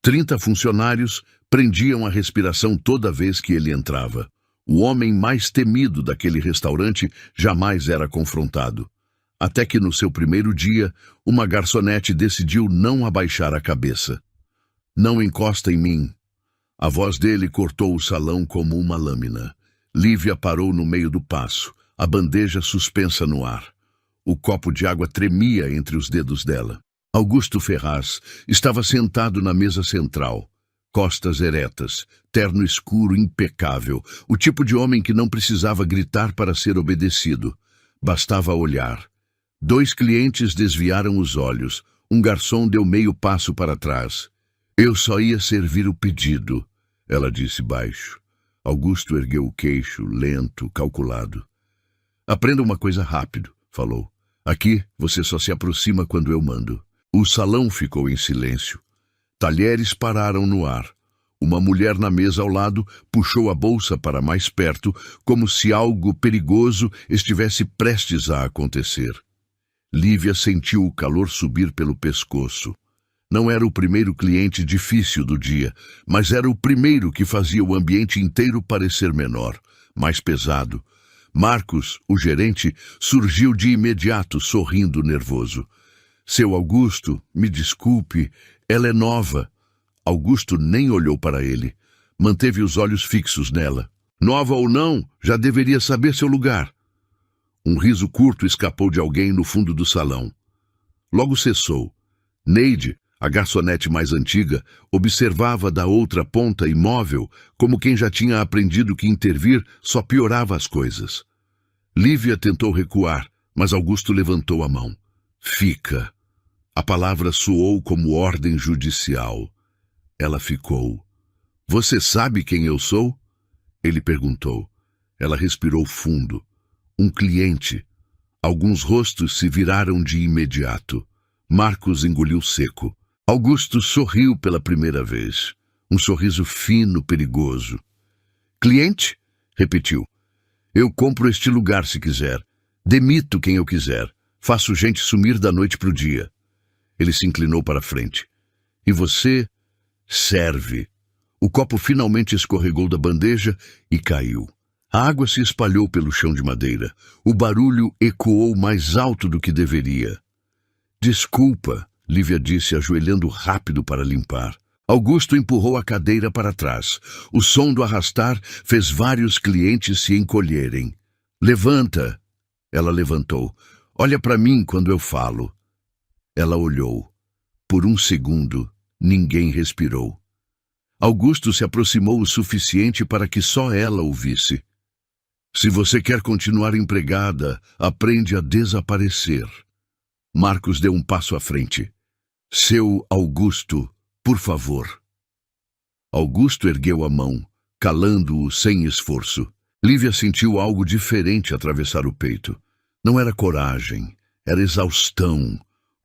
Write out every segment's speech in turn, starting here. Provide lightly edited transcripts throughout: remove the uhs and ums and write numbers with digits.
30 funcionários prendiam a respiração toda vez que ele entrava. O homem mais temido daquele restaurante jamais era confrontado. Até que no seu primeiro dia, uma garçonete decidiu não abaixar a cabeça. "Não encosta em mim." A voz dele cortou o salão como uma lâmina. Lívia parou no meio do passo, a bandeja suspensa no ar. O copo de água tremia entre os dedos dela. Augusto Ferraz estava sentado na mesa central, costas eretas, terno escuro impecável, o tipo de homem que não precisava gritar para ser obedecido. Bastava olhar. 2 clientes desviaram os olhos. Um garçom deu meio passo para trás. "Eu só ia servir o pedido," ela disse baixo. Augusto ergueu o queixo, lento, calculado. "Aprenda uma coisa rápido," falou. "Aqui, você só se aproxima quando eu mando." O salão ficou em silêncio. Talheres pararam no ar. Uma mulher na mesa ao lado puxou a bolsa para mais perto, como se algo perigoso estivesse prestes a acontecer. Lívia sentiu o calor subir pelo pescoço. Não era o primeiro cliente difícil do dia, mas era o primeiro que fazia o ambiente inteiro parecer menor, mais pesado. Marcos, o gerente, surgiu de imediato, sorrindo nervoso. "Seu Augusto, me desculpe, ela é nova." Augusto nem olhou para ele. Manteve os olhos fixos nela. "Nova ou não, já deveria saber seu lugar." Um riso curto escapou de alguém no fundo do salão. Logo cessou. Neide, a garçonete mais antiga, observava da outra ponta imóvel, como quem já tinha aprendido que intervir só piorava as coisas. Lívia tentou recuar, mas Augusto levantou a mão. "Fica." A palavra soou como ordem judicial. Ela ficou. "Você sabe quem eu sou?" Ele perguntou. Ela respirou fundo. "Um cliente." Alguns rostos se viraram de imediato. Marcos engoliu seco. Augusto sorriu pela primeira vez. Um sorriso fino, perigoso. "Cliente?" repetiu. "Eu compro este lugar se quiser. Demito quem eu quiser. Faço gente sumir da noite para o dia." Ele se inclinou para a frente. "E você serve." O copo finalmente escorregou da bandeja e caiu. A água se espalhou pelo chão de madeira. O barulho ecoou mais alto do que deveria. "Desculpa," Lívia disse, ajoelhando rápido para limpar. Augusto empurrou a cadeira para trás. O som do arrastar fez vários clientes se encolherem. "Levanta." Ela levantou. "Olha para mim quando eu falo." Ela olhou. Por um segundo, ninguém respirou. Augusto se aproximou o suficiente para que só ela o visse. "Se você quer continuar empregada, aprende a desaparecer." Marcos deu um passo à frente. "Seu Augusto, por favor." Augusto ergueu a mão, calando-o sem esforço. Lívia sentiu algo diferente atravessar o peito. Não era coragem, era exaustão.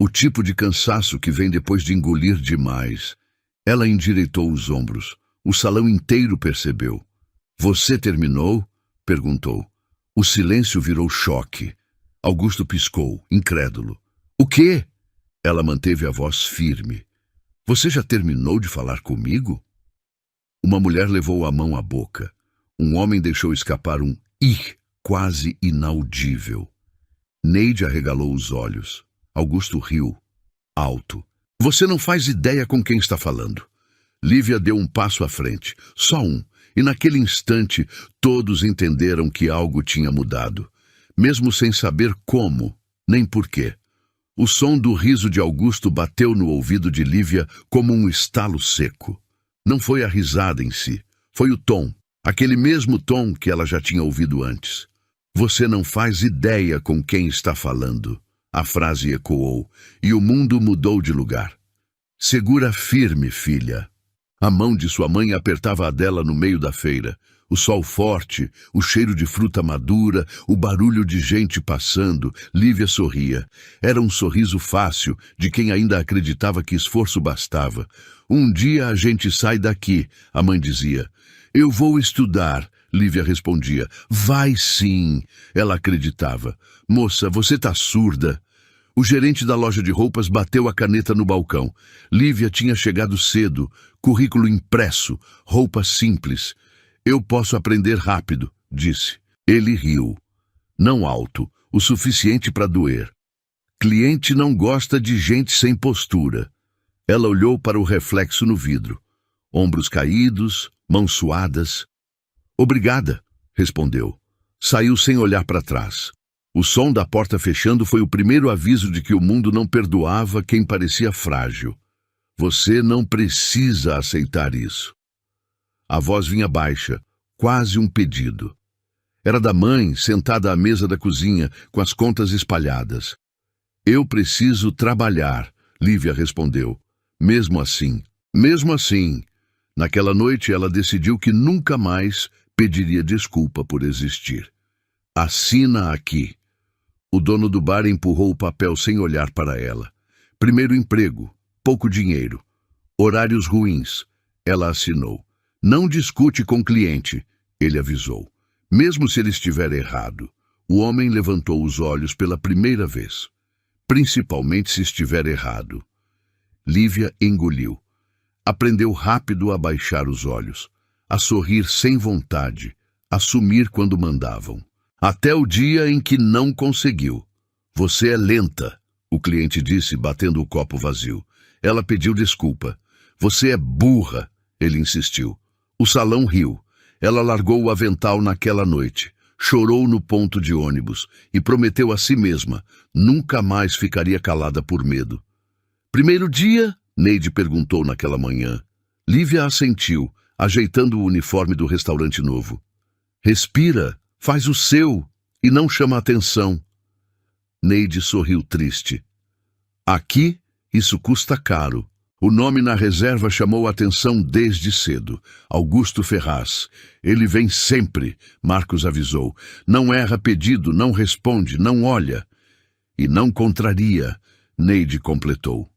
O tipo de cansaço que vem depois de engolir demais. Ela endireitou os ombros. O salão inteiro percebeu. "Você terminou?" perguntou. O silêncio virou choque. Augusto piscou, incrédulo. "O quê?" Ela manteve a voz firme. "Você já terminou de falar comigo?" Uma mulher levou a mão à boca. Um homem deixou escapar um "ih", quase inaudível. Neide arregalou os olhos. Augusto riu, alto. "Você não faz ideia com quem está falando." Lívia deu um passo à frente, só um, e naquele instante todos entenderam que algo tinha mudado, mesmo sem saber como, nem porquê. O som do riso de Augusto bateu no ouvido de Lívia como um estalo seco. Não foi a risada em si, foi o tom, aquele mesmo tom que ela já tinha ouvido antes. "Você não faz ideia com quem está falando." A frase ecoou, e o mundo mudou de lugar. "Segura firme, filha." A mão de sua mãe apertava a dela no meio da feira. O sol forte, o cheiro de fruta madura, o barulho de gente passando. Lívia sorria. Era um sorriso fácil, de quem ainda acreditava que esforço bastava. "Um dia a gente sai daqui," a mãe dizia. "Eu vou estudar," Lívia respondia. "Vai sim," ela acreditava. "Moça, você tá surda." O gerente da loja de roupas bateu a caneta no balcão. Lívia tinha chegado cedo, currículo impresso, roupa simples. Eu posso aprender rápido, disse. Ele riu. Não alto, o suficiente para doer. Cliente não gosta de gente sem postura. Ela olhou para o reflexo no vidro. Ombros caídos, mãos suadas. Obrigada, respondeu. Saiu sem olhar para trás. O som da porta fechando foi o primeiro aviso de que o mundo não perdoava quem parecia frágil. Você não precisa aceitar isso. A voz vinha baixa, quase um pedido. Era da mãe, sentada à mesa da cozinha, com as contas espalhadas. Eu preciso trabalhar, Lívia respondeu. Mesmo assim. Naquela noite ela decidiu que nunca mais pediria desculpa por existir. Assina aqui. O dono do bar empurrou o papel sem olhar para ela. Primeiro emprego, pouco dinheiro. Horários ruins. Ela assinou. Não discute com o cliente, ele avisou. Mesmo se ele estiver errado. O homem levantou os olhos pela primeira vez. Principalmente se estiver errado. Lívia engoliu. Aprendeu rápido a baixar os olhos, a sorrir sem vontade, a sumir quando mandavam. Até o dia em que não conseguiu. Você é lenta, o cliente disse, batendo o copo vazio. Ela pediu desculpa. Você é burra, ele insistiu. O salão riu. Ela largou o avental naquela noite, chorou no ponto de ônibus e prometeu a si mesma, nunca mais ficaria calada por medo. Primeiro dia? Neide perguntou naquela manhã. Lívia assentiu, ajeitando o uniforme do restaurante novo. Respira, faz o seu e não chama atenção. Neide sorriu triste. Aqui, isso custa caro. O nome na reserva chamou a atenção desde cedo. Augusto Ferraz. Ele vem sempre, Marcos avisou. Não erra pedido, não responde, não olha. E não contraria, Neide completou.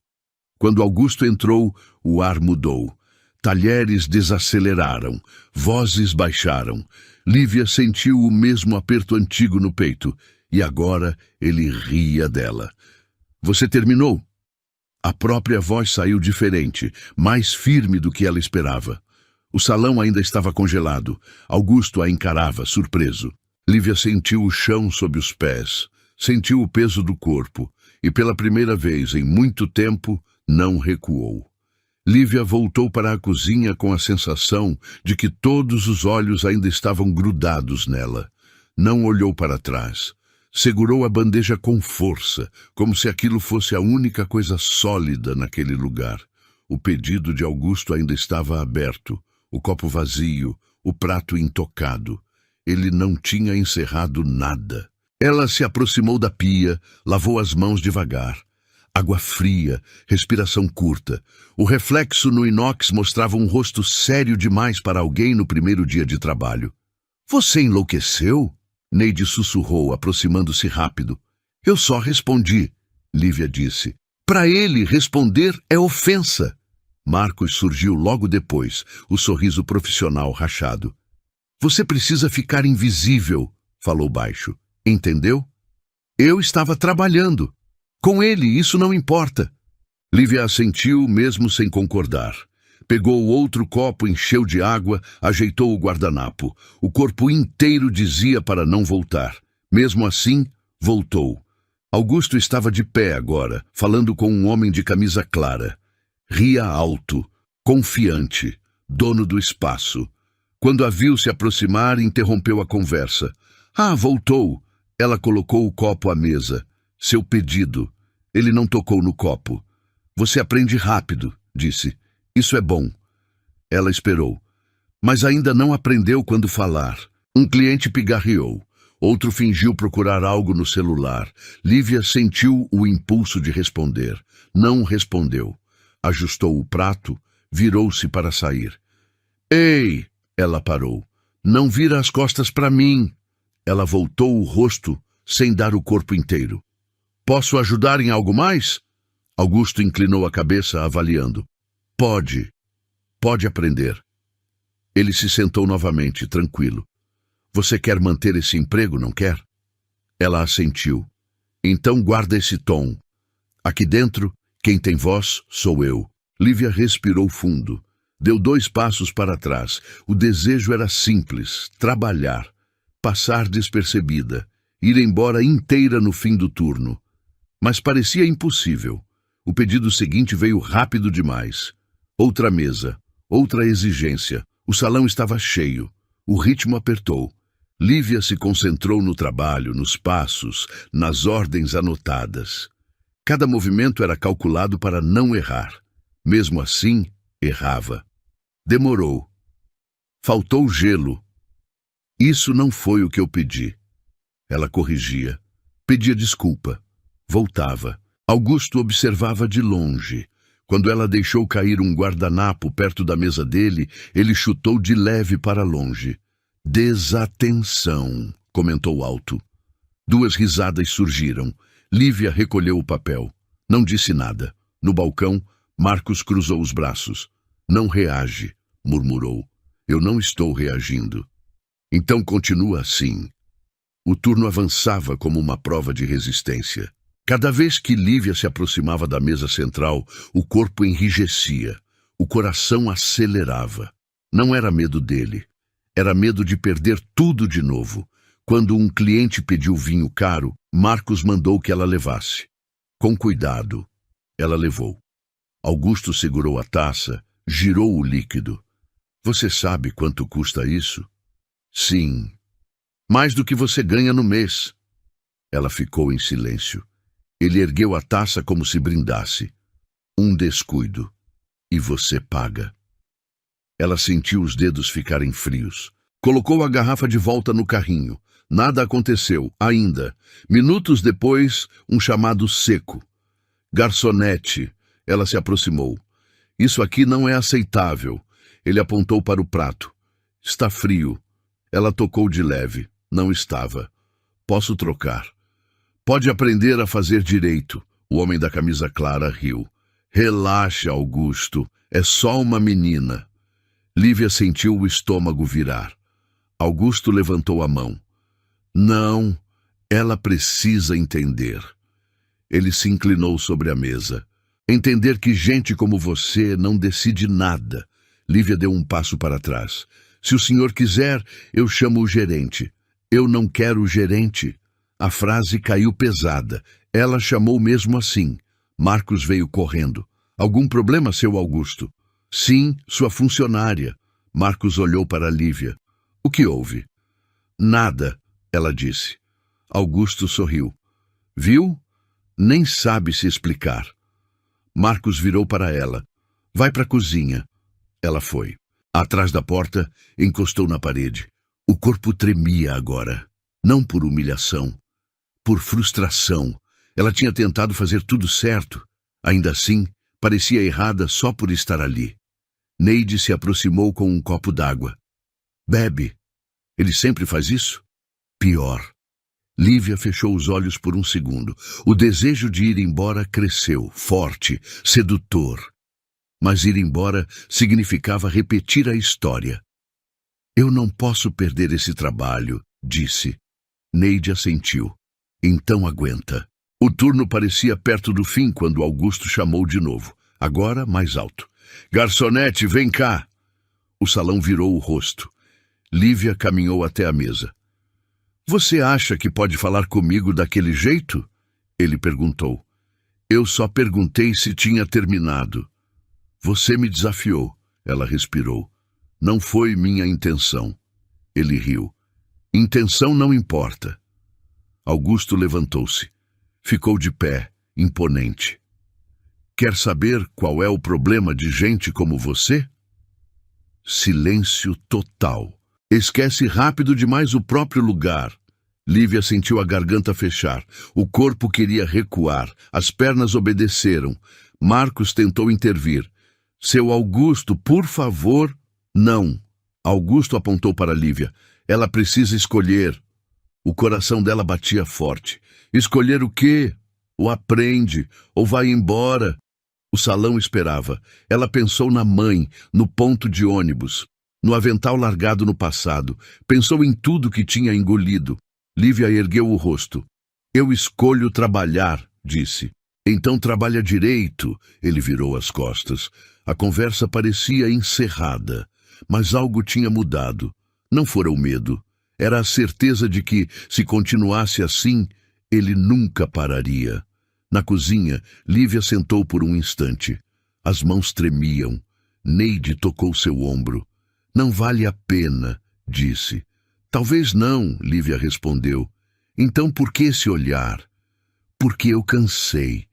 Quando Augusto entrou, o ar mudou. Talheres desaceleraram, vozes baixaram. Lívia sentiu o mesmo aperto antigo no peito, e agora ele ria dela. Você terminou? A própria voz saiu diferente, mais firme do que ela esperava. O salão ainda estava congelado. Augusto a encarava, surpreso. Lívia sentiu o chão sob os pés, sentiu o peso do corpo, e pela primeira vez em muito tempo, não recuou. Lívia voltou para a cozinha com a sensação de que todos os olhos ainda estavam grudados nela. Não olhou para trás. Segurou a bandeja com força, como se aquilo fosse a única coisa sólida naquele lugar. O pedido de Augusto ainda estava aberto, o copo vazio, o prato intocado. Ele não tinha encerrado nada. Ela se aproximou da pia, lavou as mãos devagar. Água fria, respiração curta. O reflexo no inox mostrava um rosto sério demais para alguém no primeiro dia de trabalho. Você enlouqueceu? Neide sussurrou, aproximando-se rápido. Eu só respondi, Lívia disse. Para ele, responder é ofensa. Marcos surgiu logo depois, o sorriso profissional rachado. Você precisa ficar invisível, falou baixo. Entendeu? Eu estava trabalhando. Com ele, isso não importa. Lívia assentiu, mesmo sem concordar. Pegou o outro copo, encheu de água, ajeitou o guardanapo. O corpo inteiro dizia para não voltar. Mesmo assim, voltou. Augusto estava de pé agora, falando com um homem de camisa clara. Ria alto, confiante, dono do espaço. Quando a viu se aproximar, interrompeu a conversa. Ah, voltou. Ela colocou o copo à mesa. Seu pedido. Ele não tocou no copo. Você aprende rápido, disse. Isso é bom. Ela esperou. Mas ainda não aprendeu quando falar. Um cliente pigarreou. Outro fingiu procurar algo no celular. Lívia sentiu o impulso de responder. Não respondeu. Ajustou o prato, virou-se para sair. Ei! Ela parou. Não vira as costas para mim. Ela voltou o rosto, sem dar o corpo inteiro. Posso ajudar em algo mais? Augusto inclinou a cabeça, avaliando. Pode. Pode aprender. Ele se sentou novamente, tranquilo. Você quer manter esse emprego, não quer? Ela assentiu. Então guarda esse tom, Aqui dentro, quem tem voz sou eu. Lívia respirou fundo. Deu 2 passos para trás. O desejo era simples: trabalhar, passar despercebida, ir embora inteira no fim do turno. Mas parecia impossível. O pedido seguinte veio rápido demais. Outra mesa, outra exigência. O salão estava cheio. O ritmo apertou. Lívia se concentrou no trabalho, nos passos, nas ordens anotadas. Cada movimento era calculado para não errar. Mesmo assim, errava. Demorou. Faltou gelo. Isso não foi o que eu pedi. Ela corrigia. Pedia desculpa. Voltava. Augusto observava de longe. Quando ela deixou cair um guardanapo perto da mesa dele, ele chutou de leve para longe. Desatenção, comentou alto. 2 risadas surgiram. Lívia recolheu o papel. Não disse nada. No balcão, Marcos cruzou os braços. Não reage, murmurou. Eu não estou reagindo. Então continua assim. O turno avançava como uma prova de resistência. Cada vez que Lívia se aproximava da mesa central, o corpo enrijecia, o coração acelerava. Não era medo dele, era medo de perder tudo de novo. Quando um cliente pediu vinho caro, Marcos mandou que ela levasse. Com cuidado, ela levou. Augusto segurou a taça, girou o líquido. Você sabe quanto custa isso? Sim. Mais do que você ganha no mês. Ela ficou em silêncio. Ele ergueu a taça como se brindasse. Um descuido. E você paga. Ela sentiu os dedos ficarem frios. Colocou a garrafa de volta no carrinho. Nada aconteceu, ainda. Minutos depois, um chamado seco. Garçonete. Ela se aproximou. Isso aqui não é aceitável. Ele apontou para o prato. Está frio. Ela tocou de leve. Não estava. Posso trocar. Pode aprender a fazer direito. O homem da camisa clara riu. Relaxa, Augusto. É só uma menina. Lívia sentiu o estômago virar. Augusto levantou a mão. Não, ela precisa entender. Ele se inclinou sobre a mesa. Entender que gente como você não decide nada. Lívia deu um passo para trás. Se o senhor quiser, eu chamo o gerente. Eu não quero o gerente. A frase caiu pesada. Ela chamou mesmo assim. Marcos veio correndo. Algum problema, seu Augusto? Sim, sua funcionária. Marcos olhou para Lívia. O que houve? Nada, ela disse. Augusto sorriu. Viu? Nem sabe se explicar. Marcos virou para ela. Vai para a cozinha. Ela foi. Atrás da porta, encostou na parede. O corpo tremia agora. Não por humilhação. Por frustração. Ela tinha tentado fazer tudo certo. Ainda assim, parecia errada só por estar ali. Neide se aproximou com um copo d'água. Bebe. Ele sempre faz isso? Pior. Lívia fechou os olhos por um segundo. O desejo de ir embora cresceu, forte, sedutor. Mas ir embora significava repetir a história. Eu não posso perder esse trabalho, disse. Neide assentiu. Então aguenta. O turno parecia perto do fim quando Augusto chamou de novo. Agora mais alto. Garçonete, vem cá. O salão virou o rosto. Lívia caminhou até a mesa. Você acha que pode falar comigo daquele jeito? Ele perguntou. Eu só perguntei se tinha terminado. Você me desafiou, ela respirou. Não foi minha intenção. Ele riu. Intenção não importa. Augusto levantou-se. Ficou de pé, imponente. Quer saber qual é o problema de gente como você? Silêncio total. Esquece rápido demais o próprio lugar. Lívia sentiu a garganta fechar. O corpo queria recuar. As pernas obedeceram. Marcos tentou intervir. Seu Augusto, por favor. Não. Augusto apontou para Lívia. Ela precisa escolher. O coração dela batia forte. Escolher o quê? Ou aprende, ou vai embora. O salão esperava. Ela pensou na mãe, no ponto de ônibus, no avental largado no passado. Pensou em tudo que tinha engolido. Lívia ergueu o rosto. Eu escolho trabalhar, disse. Então trabalha direito. Ele virou as costas. A conversa parecia encerrada, mas algo tinha mudado. Não fora o medo. Era a certeza de que, se continuasse assim, ele nunca pararia. Na cozinha, Lívia sentou por um instante. As mãos tremiam. Neide tocou seu ombro. Não vale a pena, disse. Talvez não, Lívia respondeu. Então por que esse olhar? Porque eu cansei.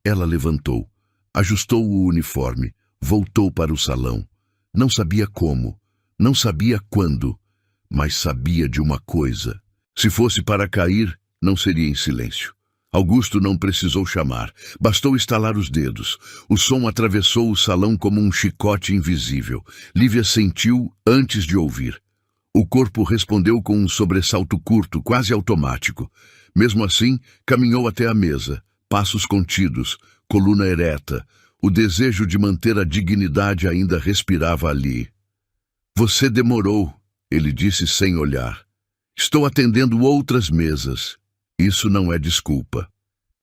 Ela levantou, ajustou o uniforme, voltou para o salão. Não sabia como, não sabia quando, mas sabia de uma coisa. Se fosse para cair, não seria em silêncio. Augusto não precisou chamar, bastou estalar os dedos. O som atravessou o salão como um chicote invisível. Lívia sentiu antes de ouvir. O corpo respondeu com um sobressalto curto, quase automático. Mesmo assim, caminhou até a mesa, passos contidos, coluna ereta. O desejo de manter a dignidade ainda respirava ali. Você demorou, ele disse sem olhar. Estou atendendo outras mesas. Isso não é desculpa.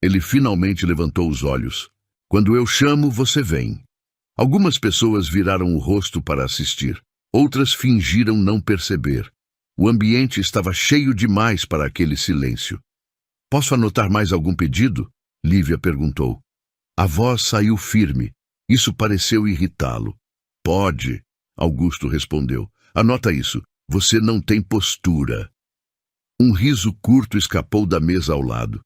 Ele finalmente levantou os olhos. Quando eu chamo, você vem. Algumas pessoas viraram o rosto para assistir. Outras fingiram não perceber. O ambiente estava cheio demais para aquele silêncio. Posso anotar mais algum pedido? Lívia perguntou. A voz saiu firme. Isso pareceu irritá-lo. Pode, Augusto respondeu. Anota isso. Você não tem postura. Um riso curto escapou da mesa ao lado.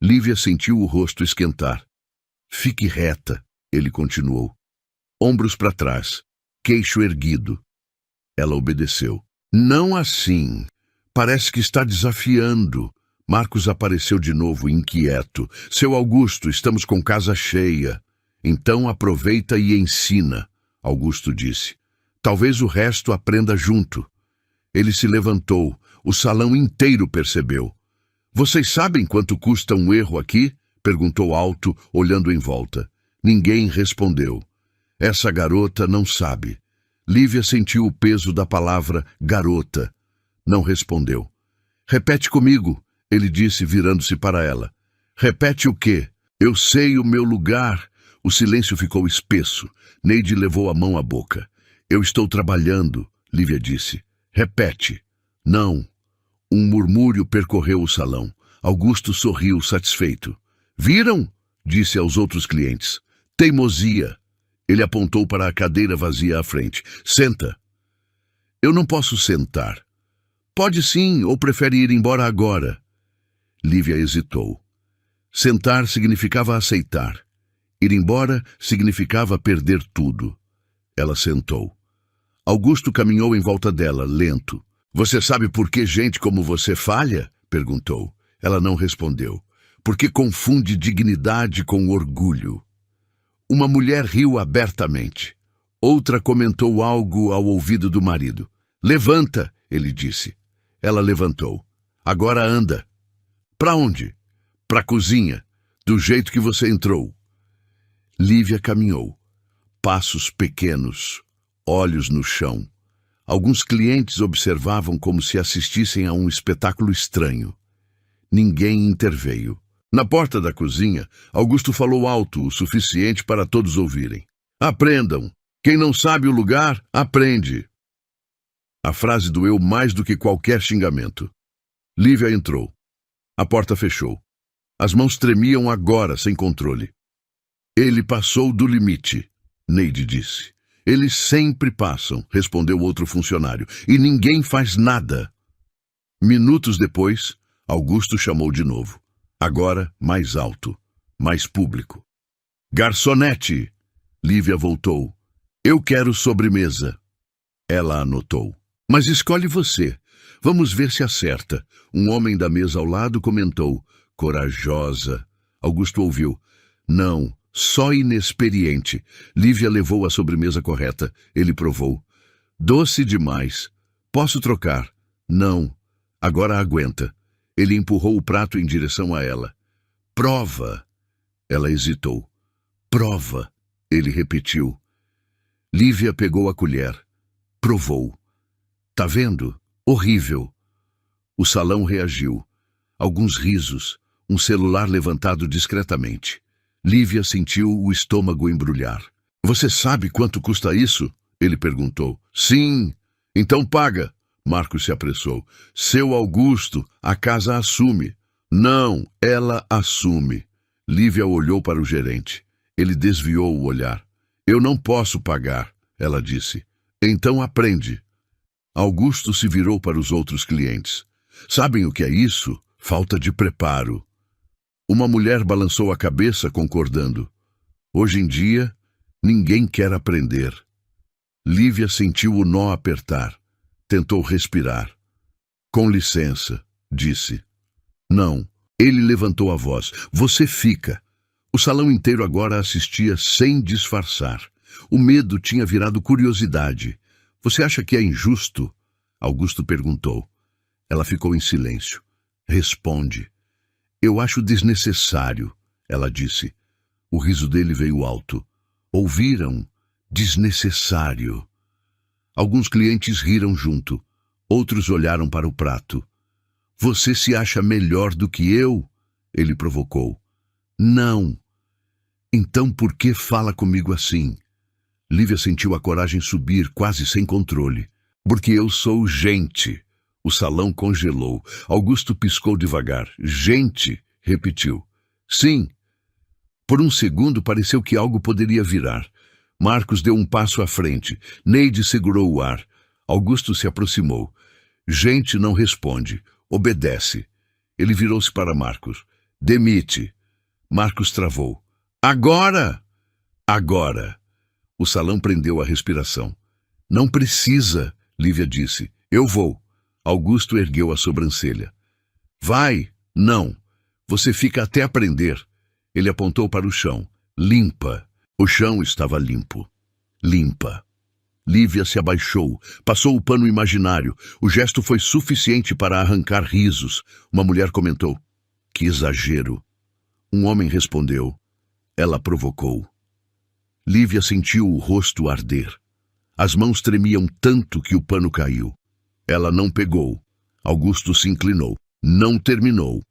Lívia sentiu o rosto esquentar. Fique reta, ele continuou. Ombros para trás, queixo erguido. Ela obedeceu. Não assim. Parece que está desafiando. Marcos apareceu de novo, inquieto. Seu Augusto, estamos com casa cheia. Então aproveita e ensina, Augusto disse. Talvez o resto aprenda junto. Ele se levantou. O salão inteiro percebeu. Vocês sabem quanto custa um erro aqui? Perguntou alto, olhando em volta. Ninguém respondeu. Essa garota não sabe. Lívia sentiu o peso da palavra garota. Não respondeu. Repete comigo, ele disse, virando-se para ela. Repete o quê? Eu sei o meu lugar. O silêncio ficou espesso. Neide levou a mão à boca. Eu estou trabalhando, Lívia disse. Repete. Não. Um murmúrio percorreu o salão. Augusto sorriu satisfeito. Viram? Disse aos outros clientes. Teimosia. Ele apontou para a cadeira vazia à frente. Senta. Eu não posso sentar. Pode sim, ou prefere ir embora agora? Lívia hesitou. Sentar significava aceitar. Ir embora significava perder tudo. Ela sentou. Augusto caminhou em volta dela, lento. Você sabe por que gente como você falha? Perguntou. Ela não respondeu. Porque confunde dignidade com orgulho. Uma mulher riu abertamente. Outra comentou algo ao ouvido do marido. Levanta, ele disse. Ela levantou. Agora anda. Para onde? Para a cozinha, do jeito que você entrou. Lívia caminhou. Passos pequenos, olhos no chão. Alguns clientes observavam como se assistissem a um espetáculo estranho. Ninguém interveio. Na porta da cozinha, Augusto falou alto o suficiente para todos ouvirem. Aprendam. Quem não sabe o lugar, aprende. A frase doeu mais do que qualquer xingamento. Lívia entrou. A porta fechou. As mãos tremiam agora, sem controle. Ele passou do limite, Neide disse. Eles sempre passam, respondeu outro funcionário, e ninguém faz nada. Minutos depois, Augusto chamou de novo. Agora, mais alto, mais público. Garçonete! Lívia voltou. Eu quero sobremesa. Ela anotou. Mas escolhe você. Vamos ver se acerta. Um homem da mesa ao lado comentou. Corajosa. Augusto ouviu. Não. Só inexperiente. Lívia levou a sobremesa correta. Ele provou. Doce demais. Posso trocar? Não. Agora aguenta. Ele empurrou o prato em direção a ela. Prova. Ela hesitou. Prova. Ele repetiu. Lívia pegou a colher. Provou. Tá vendo? Horrível. O salão reagiu. Alguns risos. Um celular levantado discretamente. Lívia sentiu o estômago embrulhar. Você sabe quanto custa isso? Ele perguntou. Sim. Então paga. Marcos se apressou. Seu Augusto, a casa assume. Não, ela assume. Lívia olhou para o gerente. Ele desviou o olhar. Eu não posso pagar, ela disse. Então aprende. Augusto se virou para os outros clientes. Sabem o que é isso? Falta de preparo. Uma mulher balançou a cabeça, concordando. Hoje em dia, ninguém quer aprender. Lívia sentiu o nó apertar. Tentou respirar. Com licença, disse. Não. Ele levantou a voz. Você fica. O salão inteiro agora assistia sem disfarçar. O medo tinha virado curiosidade. Você acha que é injusto? Augusto perguntou. Ela ficou em silêncio. Responde. Eu acho desnecessário, ela disse. O riso dele veio alto. Ouviram? Desnecessário. Alguns clientes riram junto. Outros olharam para o prato. Você se acha melhor do que eu? Ele provocou. Não. Então por que fala comigo assim? Lívia sentiu a coragem subir quase sem controle. Porque eu sou gente. O salão congelou. Augusto piscou devagar. Gente, repetiu. Sim. Por um segundo pareceu que algo poderia virar. Marcos deu um passo à frente. Neide segurou o ar. Augusto se aproximou. Gente não responde. Obedece. Ele virou-se para Marcos. Demite. Marcos travou. Agora! Agora! O salão prendeu a respiração. Não precisa, Lívia disse. Eu vou. Augusto ergueu a sobrancelha. Vai! Não! Você fica até aprender. Ele apontou para o chão. Limpa. O chão estava limpo. Limpa. Lívia se abaixou, passou o pano imaginário. O gesto foi suficiente para arrancar risos. Uma mulher comentou. Que exagero. Um homem respondeu. Ela provocou. Lívia sentiu o rosto arder. As mãos tremiam tanto que o pano caiu. Ela não pegou. Augusto se inclinou. Não terminou.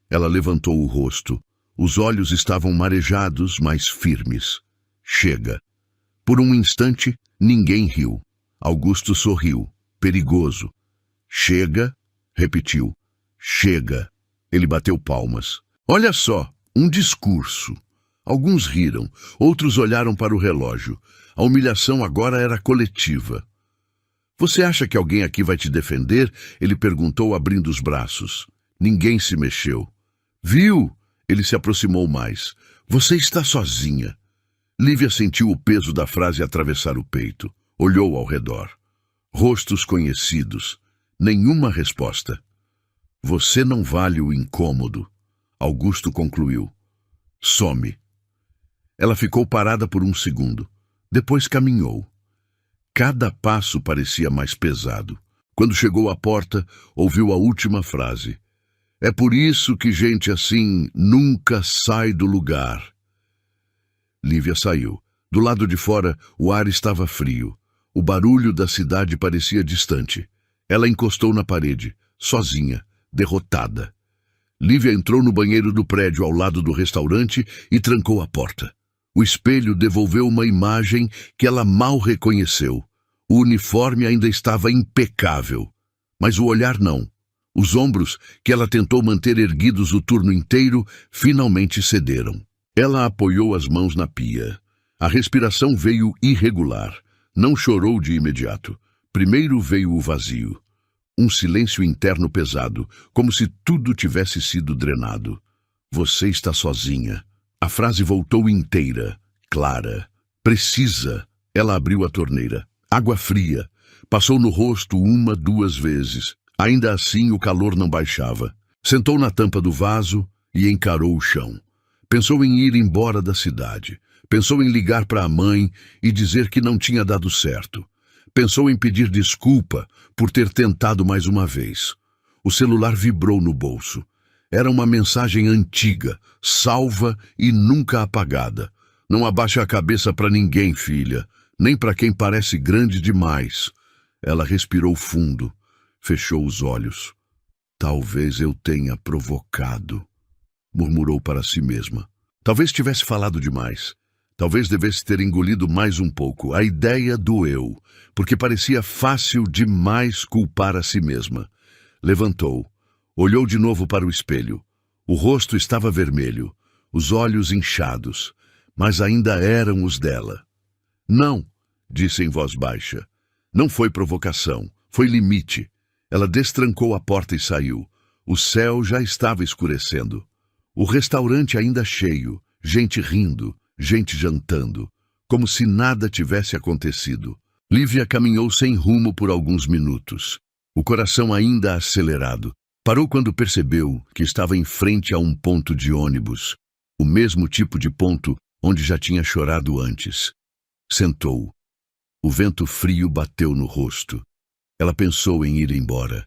Ela levantou o rosto. Os olhos estavam marejados, mas firmes. Chega. Por um instante, ninguém riu. Augusto sorriu. Perigoso. Chega, repetiu. Chega. Ele bateu palmas. Olha só, um discurso. Alguns riram, outros olharam para o relógio. A humilhação agora era coletiva. Você acha que alguém aqui vai te defender? Ele perguntou, abrindo os braços. Ninguém se mexeu. Viu? Ele se aproximou mais. Você está sozinha. Lívia sentiu o peso da frase atravessar o peito. Olhou ao redor. Rostos conhecidos. Nenhuma resposta. Você não vale o incômodo. Augusto concluiu. Some. Ela ficou parada por um segundo. Depois caminhou. Cada passo parecia mais pesado. Quando chegou à porta, ouviu a última frase. É por isso que gente assim nunca sai do lugar. Lívia saiu. Do lado de fora, o ar estava frio. O barulho da cidade parecia distante. Ela encostou na parede, sozinha, derrotada. Lívia entrou no banheiro do prédio ao lado do restaurante e trancou a porta. O espelho devolveu uma imagem que ela mal reconheceu. O uniforme ainda estava impecável, mas o olhar não. Os ombros, que ela tentou manter erguidos o turno inteiro, finalmente cederam. Ela apoiou as mãos na pia. A respiração veio irregular. Não chorou de imediato. Primeiro veio o vazio. Um silêncio interno pesado, como se tudo tivesse sido drenado. Você está sozinha. A frase voltou inteira, clara. Precisa. Ela abriu a torneira. Água fria. Passou no rosto 1, 2 vezes. Ainda assim o calor não baixava. Sentou na tampa do vaso e encarou o chão. Pensou em ir embora da cidade. Pensou em ligar para a mãe e dizer que não tinha dado certo. Pensou em pedir desculpa por ter tentado mais uma vez. O celular vibrou no bolso. Era uma mensagem antiga, salva e nunca apagada. Não abaixe a cabeça para ninguém, filha, nem para quem parece grande demais. Ela respirou fundo, fechou os olhos. Talvez eu tenha provocado, murmurou para si mesma. Talvez tivesse falado demais. Talvez devesse ter engolido mais um pouco. A ideia doeu, porque parecia fácil demais culpar a si mesma. Levantou. Olhou de novo para o espelho. O rosto estava vermelho, os olhos inchados, mas ainda eram os dela. Não, disse em voz baixa. Não foi provocação, foi limite. Ela destrancou a porta e saiu. O céu já estava escurecendo. O restaurante ainda cheio, gente rindo, gente jantando, como se nada tivesse acontecido. Lívia caminhou sem rumo por alguns minutos, o coração ainda acelerado. Parou quando percebeu que estava em frente a um ponto de ônibus, o mesmo tipo de ponto onde já tinha chorado antes. Sentou. O vento frio bateu no rosto. Ela pensou em ir embora,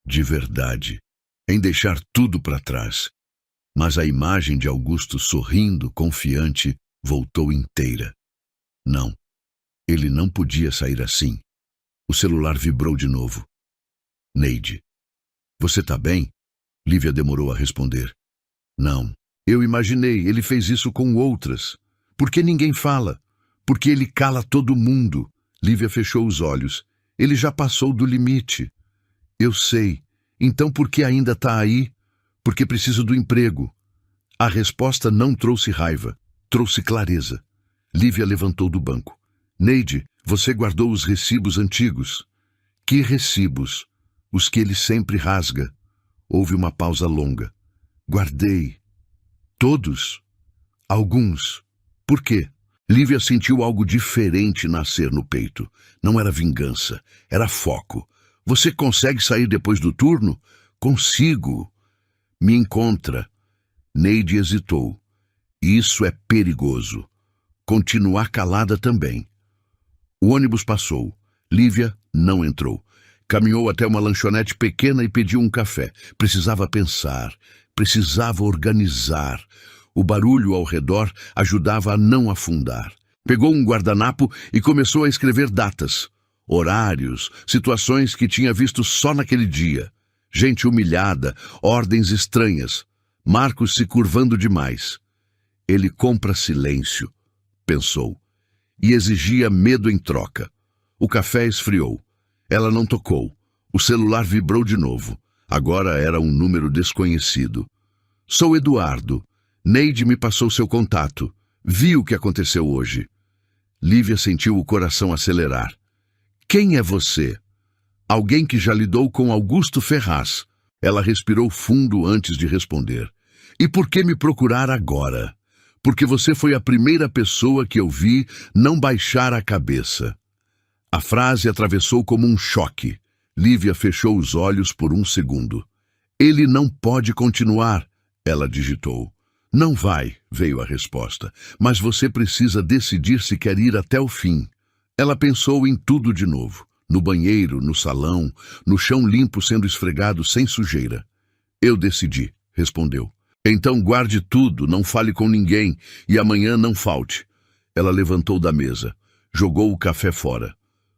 de verdade, em deixar tudo para trás. Mas a imagem de Augusto sorrindo, confiante, voltou inteira. Não, ele não podia sair assim. O celular vibrou de novo. Neide. Você tá bem? Lívia demorou a responder. Não. Eu imaginei, ele fez isso com outras. Por que ninguém fala? Porque ele cala todo mundo. Lívia fechou os olhos. Ele já passou do limite. Eu sei. Então por que ainda tá aí? Porque preciso do emprego. A resposta não trouxe raiva, trouxe clareza. Lívia levantou do banco. Neide, você guardou os recibos antigos. Que recibos? Os que ele sempre rasga. Houve uma pausa longa. Guardei. Todos? Alguns. Por quê? Lívia sentiu algo diferente nascer no peito. Não era vingança, era foco. Você consegue sair depois do turno? Consigo. Me encontra. Neide hesitou. Isso é perigoso. Continuar calada também. O ônibus passou. Lívia não entrou. Caminhou até uma lanchonete pequena e pediu um café. Precisava pensar, precisava organizar. O barulho ao redor ajudava a não afundar. Pegou um guardanapo e começou a escrever datas, horários, situações que tinha visto só naquele dia. Gente humilhada, ordens estranhas, Marcos se curvando demais. Ele compra silêncio, pensou, e exigia medo em troca. O café esfriou. Ela não tocou. O celular vibrou de novo. Agora era um número desconhecido. Sou Eduardo. Neide me passou seu contato. Vi o que aconteceu hoje. Lívia sentiu o coração acelerar. Quem é você? Alguém que já lidou com Augusto Ferraz. Ela respirou fundo antes de responder. E por que me procurar agora? Porque você foi a primeira pessoa que eu vi não baixar a cabeça. A frase atravessou como um choque. Lívia fechou os olhos por um segundo. Ele não pode continuar, ela digitou. Não vai, veio a resposta, mas você precisa decidir se quer ir até o fim. Ela pensou em tudo de novo, no banheiro, no salão, no chão limpo sendo esfregado sem sujeira. Eu decidi, respondeu. Então guarde tudo, não fale com ninguém e amanhã não falte. Ela levantou da mesa, jogou o café fora.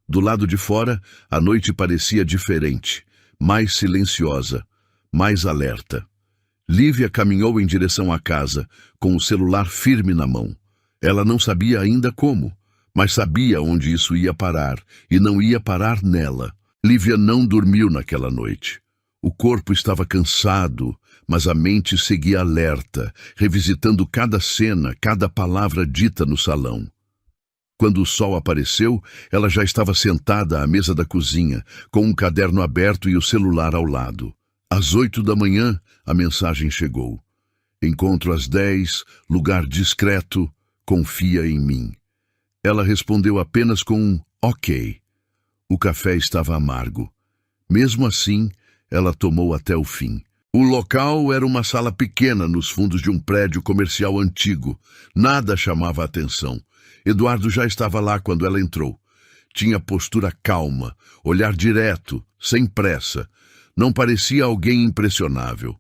Do lado de fora, a noite parecia diferente, mais silenciosa, mais alerta. Lívia caminhou em direção à casa, com o celular firme na mão. Ela não sabia ainda como, mas sabia onde isso ia parar, e não ia parar nela. Lívia não dormiu naquela noite. O corpo estava cansado, mas a mente seguia alerta, revisitando cada cena, cada palavra dita no salão. Quando o sol apareceu, ela já estava sentada à mesa da cozinha, com um caderno aberto e o celular ao lado. Às 8 da manhã, a mensagem chegou. Encontro às 10, lugar discreto, confia em mim. Ela respondeu apenas com um ok. O café estava amargo. Mesmo assim, ela tomou até o fim. O local era uma sala pequena nos fundos de um prédio comercial antigo. Nada chamava a atenção. Eduardo já estava lá quando ela entrou. Tinha postura calma, olhar direto, sem pressa. Não parecia alguém impressionável.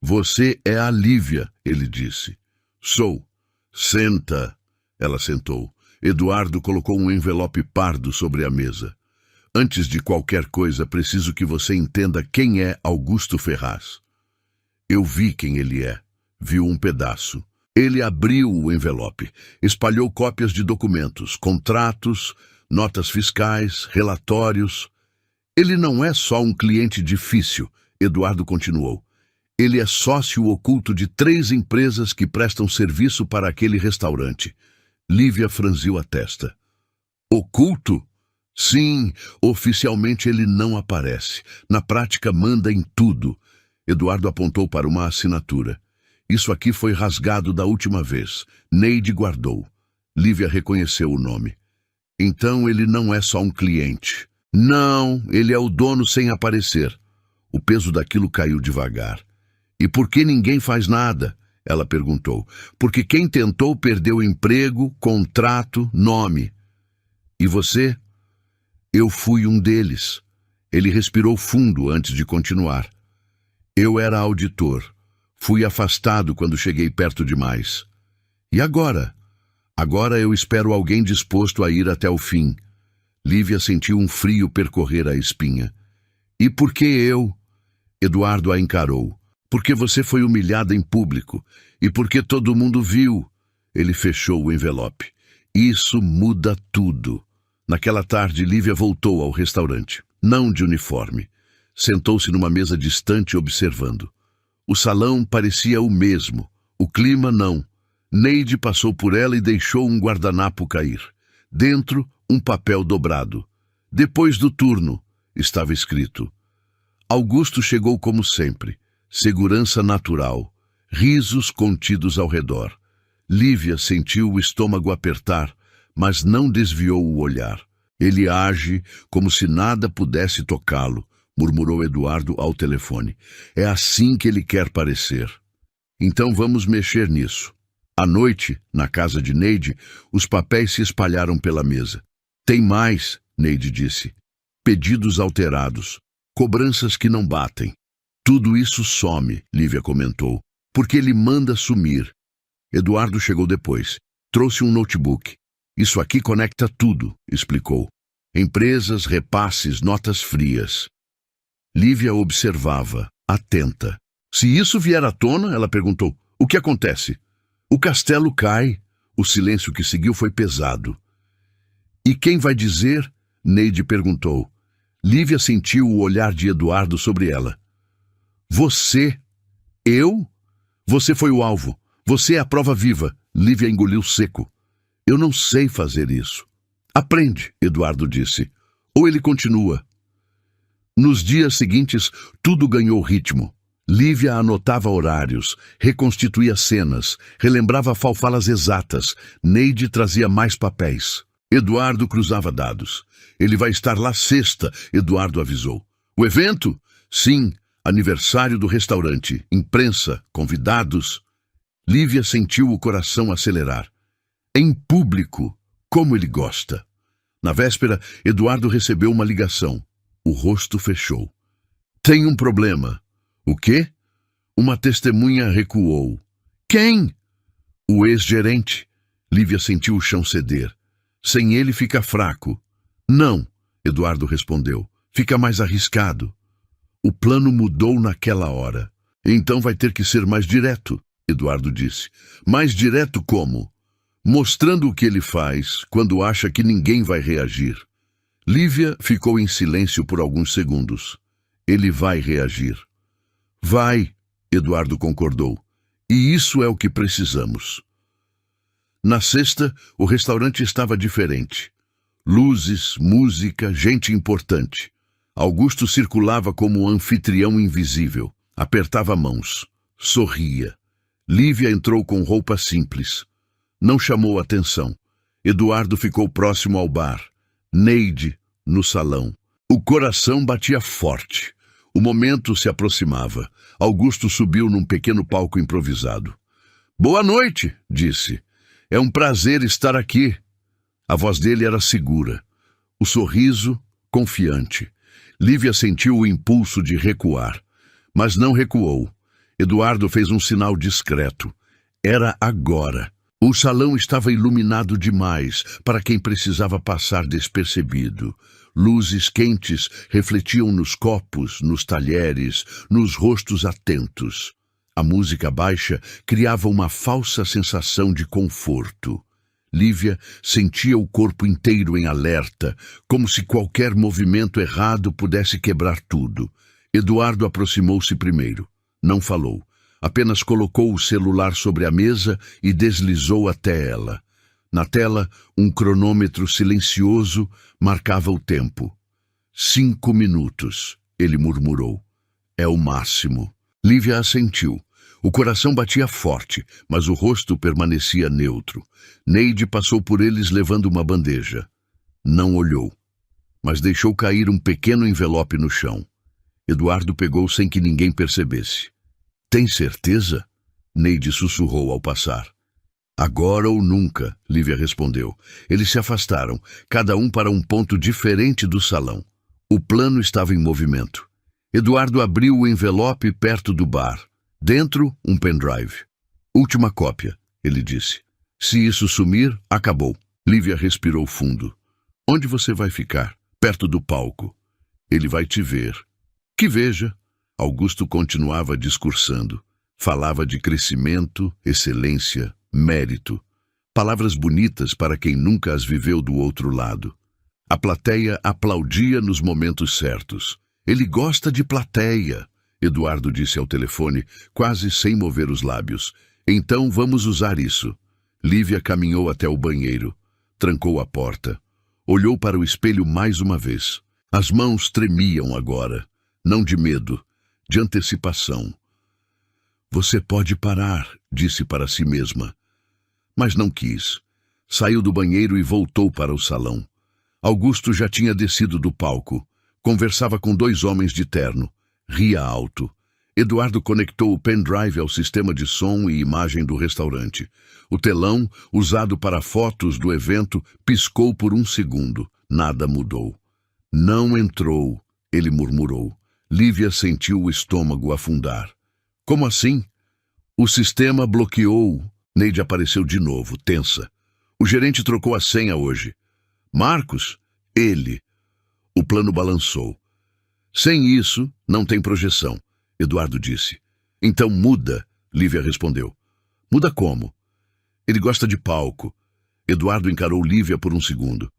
Você é a Lívia, ele disse. Sou. Senta. Ela sentou. Eduardo colocou um envelope pardo sobre a mesa. Antes de qualquer coisa, preciso que você entenda quem é Augusto Ferraz. Eu vi quem ele é. Viu um pedaço. Ele abriu o envelope, espalhou cópias de documentos, contratos, notas fiscais, relatórios. Ele não é só um cliente difícil, Eduardo continuou. Ele é sócio oculto de 3 empresas que prestam serviço para aquele restaurante. Lívia franziu a testa. Oculto? Sim, oficialmente ele não aparece. Na prática, manda em tudo. Eduardo apontou para uma assinatura. Isso aqui foi rasgado da última vez. Neide guardou. Lívia reconheceu o nome. Então ele não é só um cliente. Não, ele é o dono sem aparecer. O peso daquilo caiu devagar. E por que ninguém faz nada? Ela perguntou. Porque quem tentou perdeu emprego, contrato, nome. E você? Eu fui um deles. Ele respirou fundo antes de continuar. Eu era auditor. Fui afastado quando cheguei perto demais. E agora? Agora eu espero alguém disposto a ir até o fim. Lívia sentiu um frio percorrer a espinha. E por que eu? Eduardo a encarou. Porque você foi humilhada em público. E porque todo mundo viu. Ele fechou o envelope. Isso muda tudo. Naquela tarde, Lívia voltou ao restaurante. Não de uniforme. Sentou-se numa mesa distante observando. O salão parecia o mesmo. O clima não. Neide passou por ela e deixou um guardanapo cair. Dentro, um papel dobrado. Depois do turno, estava escrito. Augusto chegou como sempre. Segurança natural. Risos contidos ao redor. Lívia sentiu o estômago apertar, mas não desviou o olhar. Ele age como se nada pudesse tocá-lo, murmurou Eduardo ao telefone. É assim que ele quer parecer. Então vamos mexer nisso. À noite, na casa de Neide, os papéis se espalharam pela mesa. Tem mais, Neide disse. Pedidos alterados. Cobranças que não batem. Tudo isso some, Lívia comentou, porque ele manda sumir. Eduardo chegou depois. Trouxe um notebook. Isso aqui conecta tudo, explicou. Empresas, repasses, notas frias. Lívia observava, atenta. Se isso vier à tona, ela perguntou, o que acontece? O castelo cai. O silêncio que seguiu foi pesado. E quem vai dizer? Neide perguntou. Lívia sentiu o olhar de Eduardo sobre ela. Você? Eu? Você foi o alvo. Você é a prova viva. Lívia engoliu seco. Eu não sei fazer isso. Aprende, Eduardo disse. Ou ele continua. Nos dias seguintes, tudo ganhou ritmo. Lívia anotava horários, reconstituía cenas, relembrava falfalas exatas. Neide trazia mais papéis. Eduardo cruzava dados. Ele vai estar lá sexta, Eduardo avisou. O evento? Sim, aniversário do restaurante, imprensa, convidados. Lívia sentiu o coração acelerar. Em público, como ele gosta. Na véspera, Eduardo recebeu uma ligação. O rosto fechou. Tem um problema. O quê? Uma testemunha recuou. Quem? O ex-gerente. Lívia sentiu o chão ceder. Sem ele fica fraco. Não, Eduardo respondeu. Fica mais arriscado. O plano mudou naquela hora. Então vai ter que ser mais direto, Eduardo disse. Mais direto como? Mostrando o que ele faz quando acha que ninguém vai reagir. Lívia ficou em silêncio por alguns segundos. Ele vai reagir. Vai, Eduardo concordou. E isso é o que precisamos. Na sexta, o restaurante estava diferente. Luzes, música, gente importante. Augusto circulava como um anfitrião invisível. Apertava mãos. Sorria. Lívia entrou com roupa simples. Não chamou atenção. Eduardo ficou próximo ao bar. Neide, no salão. O coração batia forte. O momento se aproximava. Augusto subiu num pequeno palco improvisado. Boa noite, disse. É um prazer estar aqui. A voz dele era segura. O sorriso, confiante. Lívia sentiu o impulso de recuar. Mas não recuou. Eduardo fez um sinal discreto. Era agora. O salão estava iluminado demais para quem precisava passar despercebido. Luzes quentes refletiam nos copos, nos talheres, nos rostos atentos. A música baixa criava uma falsa sensação de conforto. Lívia sentia o corpo inteiro em alerta, como se qualquer movimento errado pudesse quebrar tudo. Eduardo aproximou-se primeiro. Não falou. Apenas colocou o celular sobre a mesa e deslizou até ela. Na tela, um cronômetro silencioso marcava o tempo. 5 minutos, ele murmurou. É o máximo. Lívia assentiu. O coração batia forte, mas o rosto permanecia neutro. Neide passou por eles levando uma bandeja. Não olhou, mas deixou cair um pequeno envelope no chão. Eduardo pegou sem que ninguém percebesse. Tem certeza? Neide sussurrou ao passar. Agora ou nunca, Lívia respondeu. Eles se afastaram, cada um para um ponto diferente do salão. O plano estava em movimento. Eduardo abriu o envelope perto do bar. Dentro, um pendrive. Última cópia, ele disse. Se isso sumir, acabou. Lívia respirou fundo. Onde você vai ficar? Perto do palco. Ele vai te ver. Que veja. Augusto continuava discursando. Falava de crescimento, excelência, mérito. Palavras bonitas para quem nunca as viveu do outro lado. A plateia aplaudia nos momentos certos. Ele gosta de plateia, Eduardo disse ao telefone, quase sem mover os lábios. Então vamos usar isso. Lívia caminhou até o banheiro. Trancou a porta. Olhou para o espelho mais uma vez. As mãos tremiam agora. Não de medo, de antecipação. Você pode parar, disse para si mesma. Mas não quis. Saiu do banheiro e voltou para o salão. Augusto já tinha descido do palco. Conversava com 2 homens de terno. Ria alto. Eduardo conectou o pendrive ao sistema de som e imagem do restaurante. O telão, usado para fotos do evento, piscou por 1 segundo. Nada mudou. Não entrou, ele murmurou. Lívia sentiu o estômago afundar. Como assim? O sistema bloqueou. Neide apareceu de novo, tensa. O gerente trocou a senha hoje. Marcos? Ele. O plano balançou. Sem isso, não tem projeção, Eduardo disse. Então muda, Lívia respondeu. Muda como? Ele gosta de palco. Eduardo encarou Lívia por 1 segundo.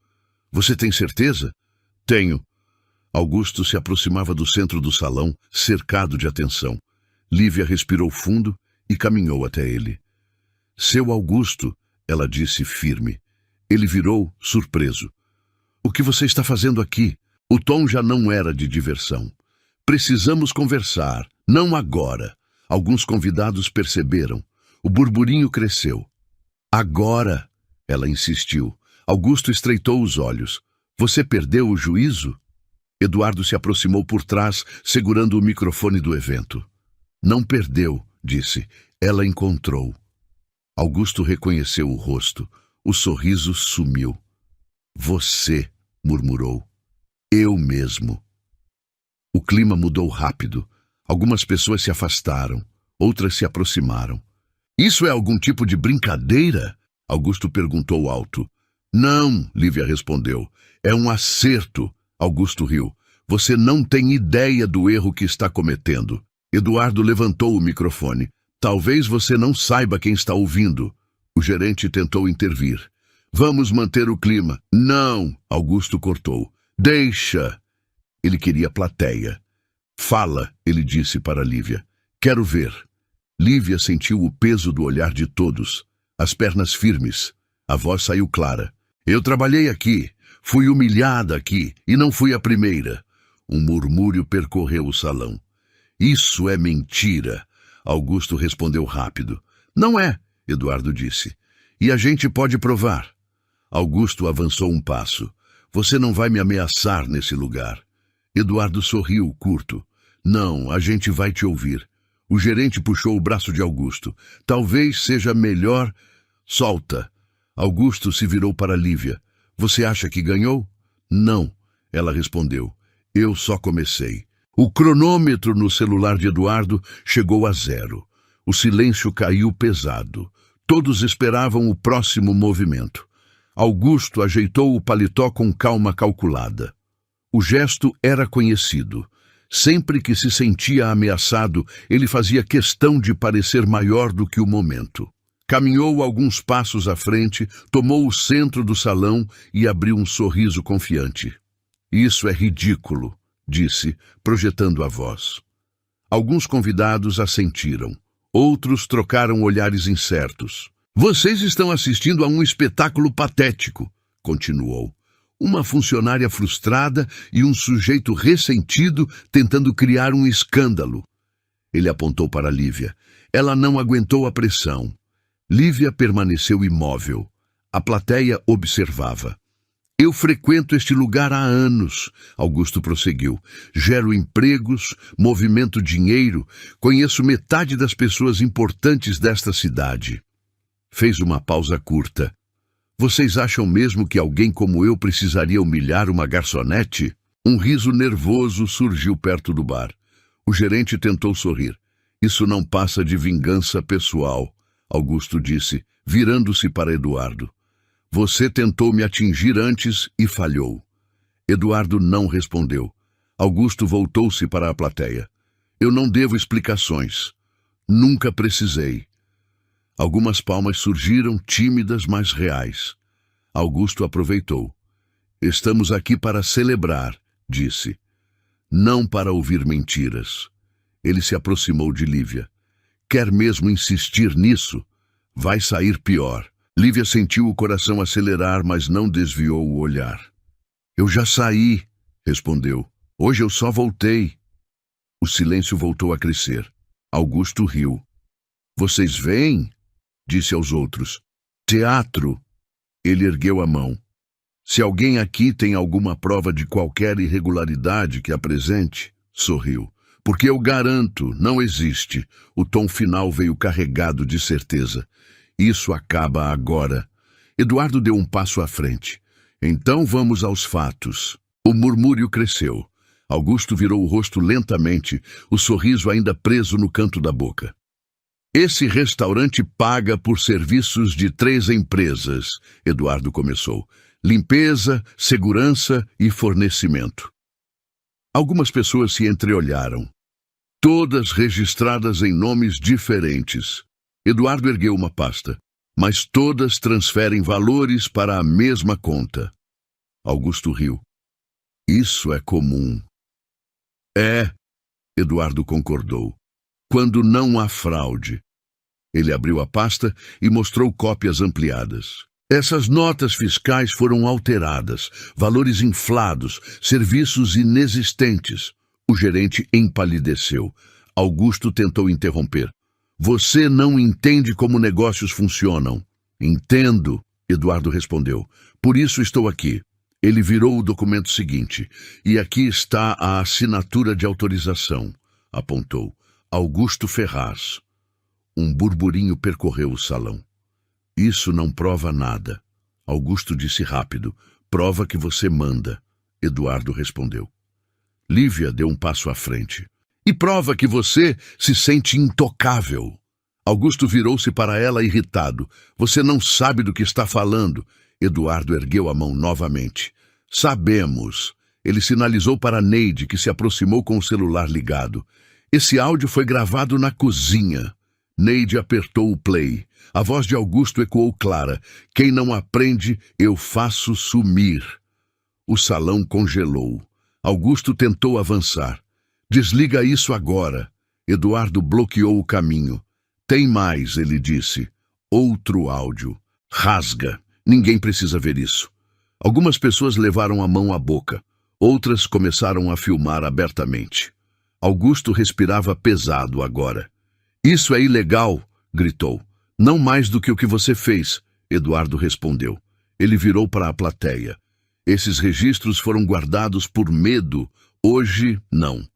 Você tem certeza? Tenho. Augusto se aproximava do centro do salão, cercado de atenção. Lívia respirou fundo e caminhou até ele. Seu Augusto, ela disse firme. Ele virou, surpreso. O que você está fazendo aqui? O tom já não era de diversão. Precisamos conversar, não agora. Alguns convidados perceberam. O burburinho cresceu. Agora, ela insistiu. Augusto estreitou os olhos. Você perdeu o juízo? Eduardo se aproximou por trás, segurando o microfone do evento. Não perdeu, disse. Ela encontrou. Augusto reconheceu o rosto. O sorriso sumiu. Você, murmurou. Eu mesmo. O clima mudou rápido. Algumas pessoas se afastaram, outras se aproximaram. Isso é algum tipo de brincadeira? Augusto perguntou alto. Não, Lívia respondeu. É um acerto. Augusto riu. Você não tem ideia do erro que está cometendo. Eduardo levantou o microfone. Talvez você não saiba quem está ouvindo. O gerente tentou intervir. Vamos manter o clima. Não, Augusto cortou. Deixa. Ele queria plateia. Fala, ele disse para Lívia. Quero ver. Lívia sentiu o peso do olhar de todos. As pernas firmes. A voz saiu clara. Eu trabalhei aqui. Fui humilhada aqui e não fui a primeira. Um murmúrio percorreu o salão. Isso é mentira. Augusto respondeu rápido. Não é, Eduardo disse. E a gente pode provar. Augusto avançou um passo. Você não vai me ameaçar nesse lugar. Eduardo sorriu curto. Não, a gente vai te ouvir. O gerente puxou o braço de Augusto. Talvez seja melhor... Solta. Augusto se virou para Lívia. Você acha que ganhou? Não, ela respondeu. Eu só comecei. O cronômetro no celular de Eduardo chegou a 0. O silêncio caiu pesado. Todos esperavam o próximo movimento. Augusto ajeitou o paletó com calma calculada. O gesto era conhecido. Sempre que se sentia ameaçado, ele fazia questão de parecer maior do que o momento. Caminhou alguns passos à frente, tomou o centro do salão e abriu um sorriso confiante. "Isso é ridículo", disse, projetando a voz. Alguns convidados assentiram. Outros trocaram olhares incertos. "Vocês estão assistindo a um espetáculo patético", continuou. "Uma funcionária frustrada e um sujeito ressentido tentando criar um escândalo." Ele apontou para Lívia. Ela não aguentou a pressão. Lívia permaneceu imóvel. A plateia observava. "Eu frequento este lugar há anos", Augusto prosseguiu. "Gero empregos, movimento dinheiro, conheço metade das pessoas importantes desta cidade." Fez uma pausa curta. "Vocês acham mesmo que alguém como eu precisaria humilhar uma garçonete?" Um riso nervoso surgiu perto do bar. O gerente tentou sorrir. "Isso não passa de vingança pessoal", Augusto disse, virando-se para Eduardo. "Você tentou me atingir antes e falhou." Eduardo não respondeu. Augusto voltou-se para a plateia. "Eu não devo explicações. Nunca precisei." Algumas palmas surgiram, tímidas, mas reais. Augusto aproveitou. "Estamos aqui para celebrar", disse. "Não para ouvir mentiras." Ele se aproximou de Lívia. "Quer mesmo insistir nisso? Vai sair pior." Lívia sentiu o coração acelerar, mas não desviou o olhar. "Eu já saí", respondeu. "Hoje eu só voltei." O silêncio voltou a crescer. Augusto riu. "Vocês veem?" disse aos outros. "Teatro." Ele ergueu a mão. "Se alguém aqui tem alguma prova de qualquer irregularidade que apresente", sorriu. "Porque eu garanto, não existe." O tom final veio carregado de certeza. "Isso acaba agora." Eduardo deu um passo à frente. "Então vamos aos fatos." O murmúrio cresceu. Augusto virou o rosto lentamente, o sorriso ainda preso no canto da boca. "Esse restaurante paga por serviços de 3 empresas", Eduardo começou. "Limpeza, segurança e fornecimento." Algumas pessoas se entreolharam. Todas registradas em nomes diferentes. Eduardo ergueu uma pasta. "Mas todas transferem valores para a mesma conta." Augusto riu. "Isso é comum." "É", Eduardo concordou. "Quando não há fraude." Ele abriu a pasta e mostrou cópias ampliadas. "Essas notas fiscais foram alteradas, valores inflados, serviços inexistentes." O gerente empalideceu. Augusto tentou interromper. "Você não entende como negócios funcionam." "Entendo", Eduardo respondeu. "Por isso estou aqui." Ele virou o documento seguinte. "E aqui está a assinatura de autorização", apontou. "Augusto Ferraz." Um burburinho percorreu o salão. "Isso não prova nada." Augusto disse rápido. "Prova que você manda." Eduardo respondeu. Lívia deu um passo à frente. "E prova que você se sente intocável." Augusto virou-se para ela irritado. "Você não sabe do que está falando." Eduardo ergueu a mão novamente. "Sabemos." Ele sinalizou para Neide, que se aproximou com o celular ligado. "Esse áudio foi gravado na cozinha." Neide apertou o play. A voz de Augusto ecoou clara. "Quem não aprende, eu faço sumir." O salão congelou. Augusto tentou avançar. "Desliga isso agora." Eduardo bloqueou o caminho. "Tem mais", ele disse. "Outro áudio. Rasga. Ninguém precisa ver isso." Algumas pessoas levaram a mão à boca. Outras começaram a filmar abertamente. Augusto respirava pesado agora. "Isso é ilegal", gritou. "Não mais do que o que você fez", Eduardo respondeu. Ele virou para a plateia. "Esses registros foram guardados por medo. Hoje, não."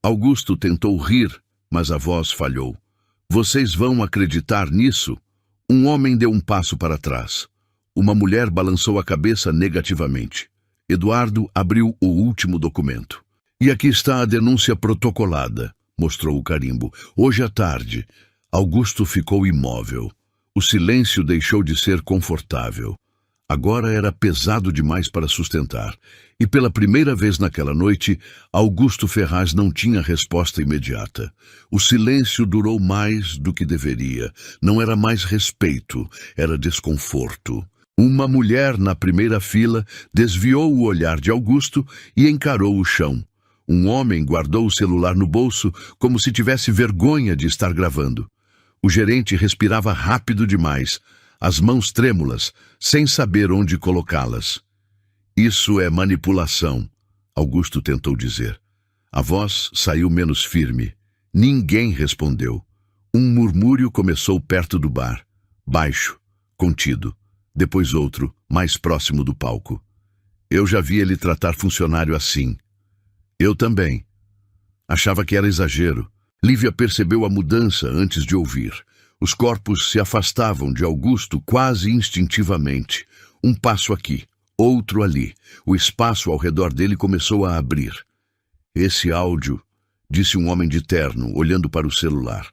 Augusto tentou rir, mas a voz falhou. "Vocês vão acreditar nisso?" Um homem deu um passo para trás. Uma mulher balançou a cabeça negativamente. Eduardo abriu o último documento. "E aqui está a denúncia protocolada", mostrou o carimbo. "Hoje à tarde." Augusto ficou imóvel. O silêncio deixou de ser confortável. Agora era pesado demais para sustentar, e pela primeira vez naquela noite, Augusto Ferraz não tinha resposta imediata. O silêncio durou mais do que deveria. Não era mais respeito, era desconforto. Uma mulher na primeira fila desviou o olhar de Augusto e encarou o chão. Um homem guardou o celular no bolso como se tivesse vergonha de estar gravando. O gerente respirava rápido demais, as mãos trêmulas, sem saber onde colocá-las. Isso é manipulação, Augusto tentou dizer. A voz saiu menos firme. Ninguém respondeu. Um murmúrio começou perto do bar, baixo, contido. Depois outro, mais próximo do palco. Eu já vi ele tratar funcionário assim. Eu também. Achava que era exagero. Lívia percebeu a mudança antes de ouvir. Os corpos se afastavam de Augusto quase instintivamente. Um passo aqui, outro ali. O espaço ao redor dele começou a abrir. Esse áudio, disse um homem de terno, olhando para o celular.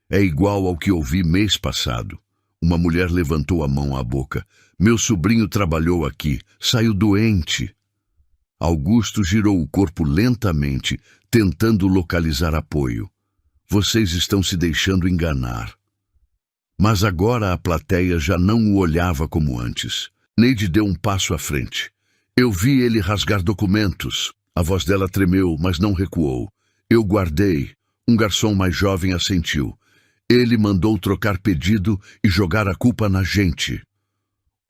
É igual ao que ouvi mês passado. Uma mulher levantou a mão à boca. Meu sobrinho trabalhou aqui. Saiu doente. Augusto girou o corpo lentamente, tentando localizar apoio. Vocês estão se deixando enganar. Mas agora a plateia já não o olhava como antes. Neide deu um passo à frente. Eu vi ele rasgar documentos. A voz dela tremeu, mas não recuou. Eu guardei. Um garçom mais jovem assentiu. Ele mandou trocar pedido e jogar a culpa na gente.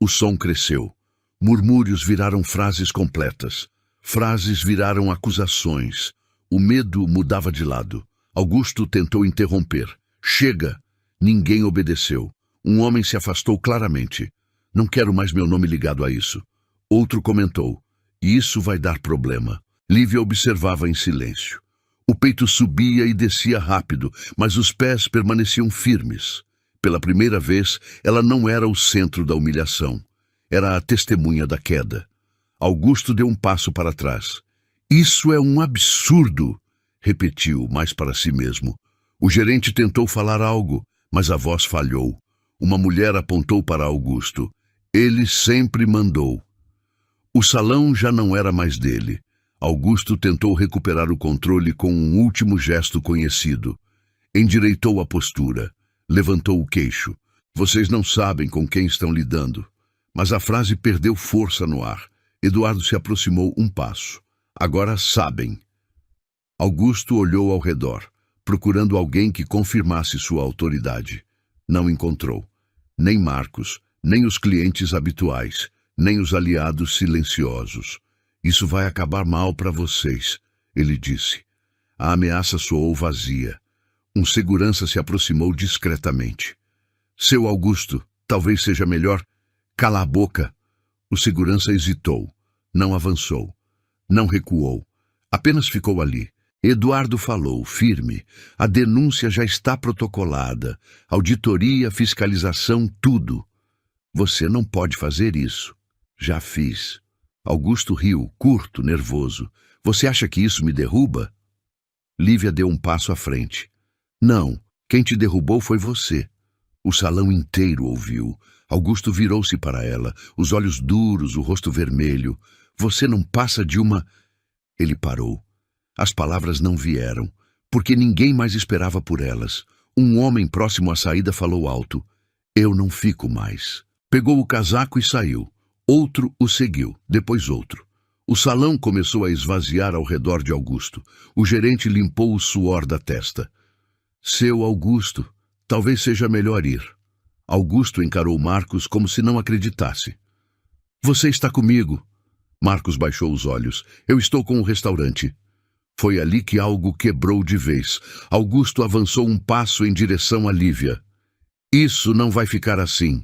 O som cresceu. Murmúrios viraram frases completas. Frases viraram acusações. O medo mudava de lado. Augusto tentou interromper. Chega! Ninguém obedeceu. Um homem se afastou claramente. Não quero mais meu nome ligado a isso. Outro comentou. Isso vai dar problema. Lívia observava em silêncio. O peito subia e descia rápido, mas os pés permaneciam firmes. Pela primeira vez, ela não era o centro da humilhação. Era a testemunha da queda. Augusto deu um passo para trás. Isso é um absurdo, repetiu, mais para si mesmo. O gerente tentou falar algo, mas a voz falhou. Uma mulher apontou para Augusto. Ele sempre mandou. O salão já não era mais dele. Augusto tentou recuperar o controle com um último gesto conhecido. Endireitou a postura. Levantou o queixo. Vocês não sabem com quem estão lidando. Mas a frase perdeu força no ar. Eduardo se aproximou um passo. Agora sabem. Augusto olhou ao redor, procurando alguém que confirmasse sua autoridade. Não encontrou. Nem Marcos, nem os clientes habituais, nem os aliados silenciosos. Isso vai acabar mal para vocês, ele disse. A ameaça soou vazia. Um segurança se aproximou discretamente. Seu Augusto, talvez seja melhor. Cala a boca. O segurança hesitou. Não avançou. Não recuou. Apenas ficou ali. Eduardo falou, firme. A denúncia já está protocolada. Auditoria, fiscalização, tudo. Você não pode fazer isso. Já fiz. Augusto riu, curto, nervoso. Você acha que isso me derruba? Lívia deu um passo à frente. Não, quem te derrubou foi você. O salão inteiro ouviu. Augusto virou-se para ela, os olhos duros, o rosto vermelho. Você não passa de uma... Ele parou. As palavras não vieram, porque ninguém mais esperava por elas. Um homem próximo à saída falou alto. Eu não fico mais. Pegou o casaco e saiu. Outro o seguiu, depois outro. O salão começou a esvaziar ao redor de Augusto. O gerente limpou o suor da testa. Seu Augusto, talvez seja melhor ir. Augusto encarou Marcos como se não acreditasse. Você está comigo. Marcos baixou os olhos. Eu estou com o restaurante. Foi ali que algo quebrou de vez. Augusto avançou um passo em direção a Lívia. Isso não vai ficar assim.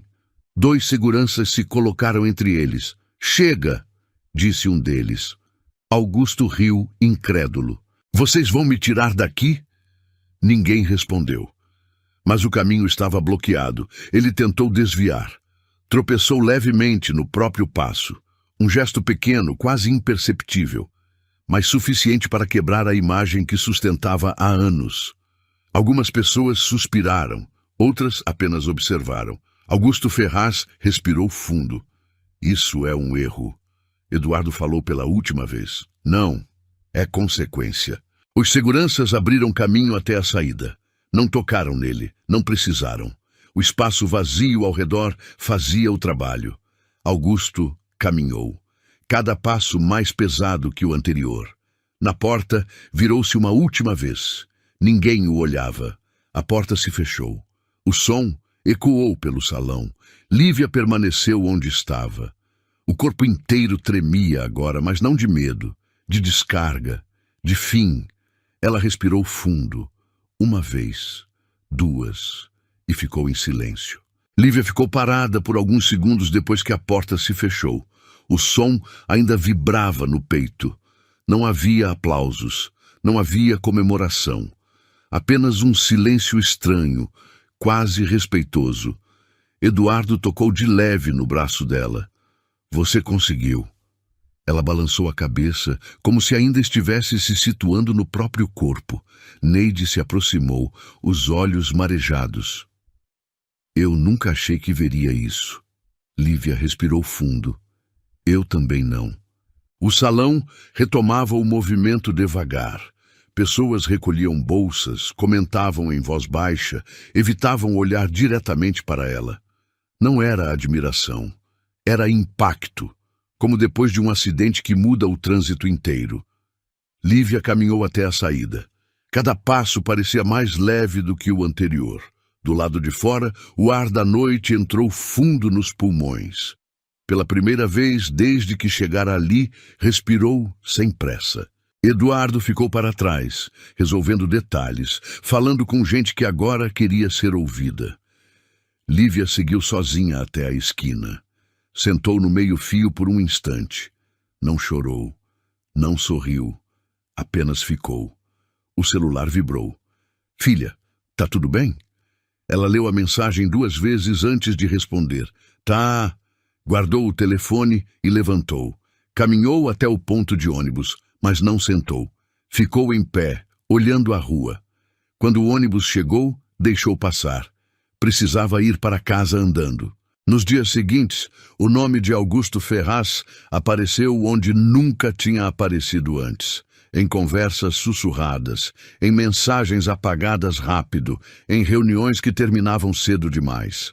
2 seguranças se colocaram entre eles. Chega, disse um deles. Augusto riu, incrédulo. Vocês vão me tirar daqui? Ninguém respondeu. Mas o caminho estava bloqueado. Ele tentou desviar. Tropeçou levemente no próprio passo. Um gesto pequeno, quase imperceptível, mas suficiente para quebrar a imagem que sustentava há anos. Algumas pessoas suspiraram, outras apenas observaram. Augusto Ferraz respirou fundo. Isso é um erro. Eduardo falou pela última vez. Não, é consequência. Os seguranças abriram caminho até a saída. Não tocaram nele, não precisaram. O espaço vazio ao redor fazia o trabalho. Augusto caminhou, cada passo mais pesado que o anterior. Na porta, virou-se uma última vez. Ninguém o olhava. A porta se fechou. O som ecoou pelo salão. Lívia permaneceu onde estava. O corpo inteiro tremia agora, mas não de medo, de descarga, de fim. Ela respirou fundo, uma vez, duas, e ficou em silêncio. Lívia ficou parada por alguns segundos depois que a porta se fechou. O som ainda vibrava no peito. Não havia aplausos, não havia comemoração. Apenas um silêncio estranho, quase respeitoso. Eduardo tocou de leve no braço dela. Você conseguiu. Ela balançou a cabeça, como se ainda estivesse se situando no próprio corpo. Neide se aproximou, os olhos marejados. Eu nunca achei que veria isso. Lívia respirou fundo. Eu também não. O salão retomava o movimento devagar. Pessoas recolhiam bolsas, comentavam em voz baixa, evitavam olhar diretamente para ela. Não era admiração, era impacto, como depois de um acidente que muda o trânsito inteiro. Lívia caminhou até a saída. Cada passo parecia mais leve do que o anterior. Do lado de fora, o ar da noite entrou fundo nos pulmões. Pela primeira vez desde que chegara ali, respirou sem pressa. Eduardo ficou para trás, resolvendo detalhes, falando com gente que agora queria ser ouvida. Lívia seguiu sozinha até a esquina. Sentou no meio-fio por um instante. Não chorou, não sorriu, apenas ficou. O celular vibrou. Filha, tá tudo bem? Ela leu a mensagem 2 vezes antes de responder. Tá. Guardou o telefone e levantou. Caminhou até o ponto de ônibus, mas não sentou. Ficou em pé, olhando a rua. Quando o ônibus chegou, deixou passar. Precisava ir para casa andando. Nos dias seguintes, o nome de Augusto Ferraz apareceu onde nunca tinha aparecido antes. Em conversas sussurradas, em mensagens apagadas rápido, em reuniões que terminavam cedo demais.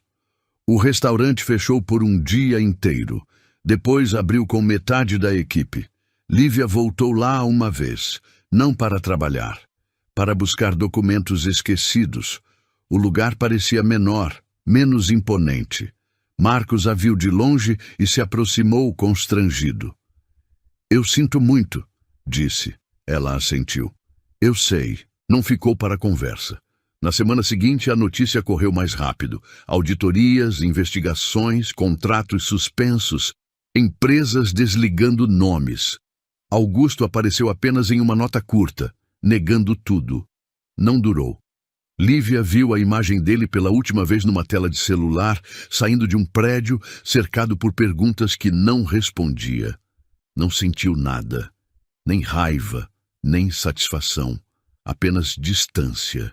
O restaurante fechou por um dia inteiro. Depois abriu com metade da equipe. Lívia voltou lá uma vez, não para trabalhar, para buscar documentos esquecidos. O lugar parecia menor, menos imponente. Marcos a viu de longe e se aproximou constrangido. Eu sinto muito, disse. Ela assentiu. Eu sei. Não ficou para a conversa. Na semana seguinte, a notícia correu mais rápido. Auditorias, investigações, contratos suspensos, empresas desligando nomes. Augusto apareceu apenas em uma nota curta, negando tudo. Não durou. Lívia viu a imagem dele pela última vez numa tela de celular, saindo de um prédio, cercado por perguntas que não respondia. Não sentiu nada, nem raiva, nem satisfação, apenas distância.